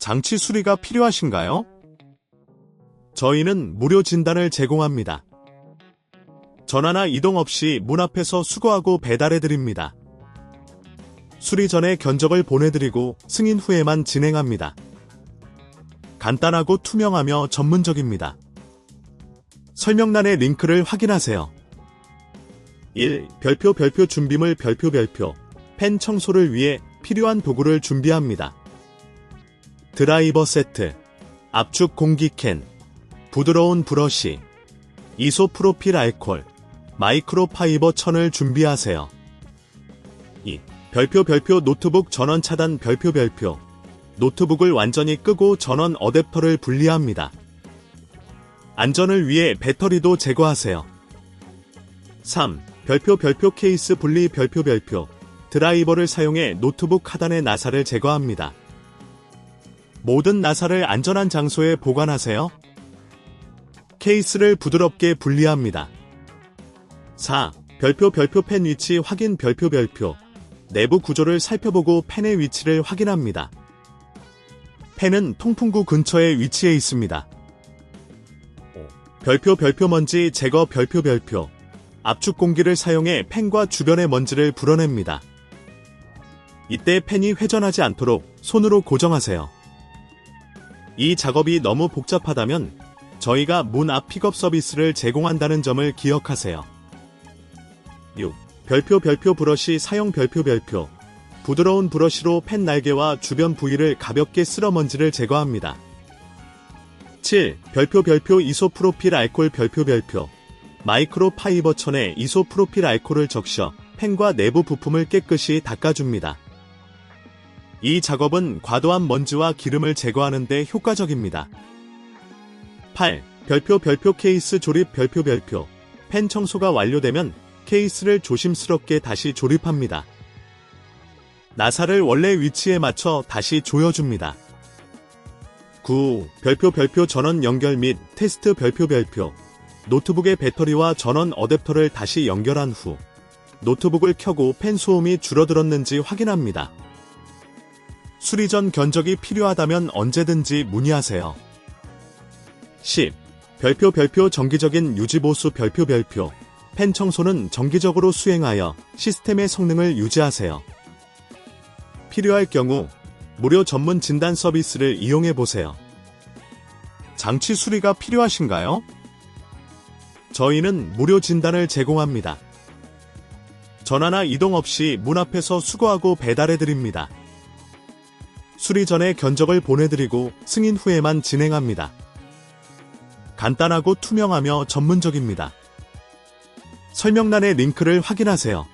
장치 수리가 필요하신가요? 저희는 무료 진단을 제공합니다. 전화나 이동 없이 문 앞에서 수거하고 배달해드립니다. 수리 전에 견적을 보내드리고 승인 후에만 진행합니다. 간단하고 투명하며 전문적입니다. 설명란의 링크를 확인하세요. 1. 별표 준비물 별표 팬 청소를 위해 필요한 도구를 준비합니다. 드라이버 세트, 압축 공기캔, 부드러운 브러쉬, 이소프로필 알콜, 마이크로파이버 천을 준비하세요. 2. 별표 노트북 전원 차단 별표 노트북을 완전히 끄고 전원 어댑터를 분리합니다. 안전을 위해 배터리도 제거하세요. 3. 별표 케이스 분리 별표 드라이버를 사용해 노트북 하단의 나사를 제거합니다. 모든 나사를 안전한 장소에 보관하세요. 케이스를 부드럽게 분리합니다. 4. 별표 펜 위치 확인 별표 내부 구조를 살펴보고 펜의 위치를 확인합니다. 펜은 통풍구 근처에 위치해 있습니다. 5. 별표 먼지 제거 별표 압축 공기를 사용해 펜과 주변의 먼지를 불어냅니다. 이때 펜이 회전하지 않도록 손으로 고정하세요. 이 작업이 너무 복잡하다면 저희가 문 앞 픽업 서비스를 제공한다는 점을 기억하세요. 6. 별표 브러쉬 사용 별표 부드러운 브러쉬로 펜 날개와 주변 부위를 가볍게 쓸어 먼지를 제거합니다. 7. 별표 이소프로필 알콜 별표 마이크로파이버 천에 이소프로필 알콜을 적셔 펜과 내부 부품을 깨끗이 닦아줍니다. 이 작업은 과도한 먼지와 기름을 제거하는 데 효과적입니다. 8. 별표 케이스 조립 별표 펜 청소가 완료되면 케이스를 조심스럽게 다시 조립합니다. 나사를 원래 위치에 맞춰 다시 조여줍니다. 9. 별표 전원 연결 및 테스트 별표 노트북의 배터리와 전원 어댑터를 다시 연결한 후 노트북을 켜고 펜 소음이 줄어들었는지 확인합니다. 수리 전 견적이 필요하다면 언제든지 문의하세요. 10. 별표 정기적인 유지보수 별표 펜 청소는 정기적으로 수행하여 시스템의 성능을 유지하세요. 필요할 경우 무료 전문 진단 서비스를 이용해보세요. 장치 수리가 필요하신가요? 저희는 무료 진단을 제공합니다. 전화나 이동 없이 문 앞에서 수거하고 배달해드립니다. 수리 전에 견적을 보내드리고 승인 후에만 진행합니다. 간단하고 투명하며 전문적입니다. 설명란의 링크를 확인하세요.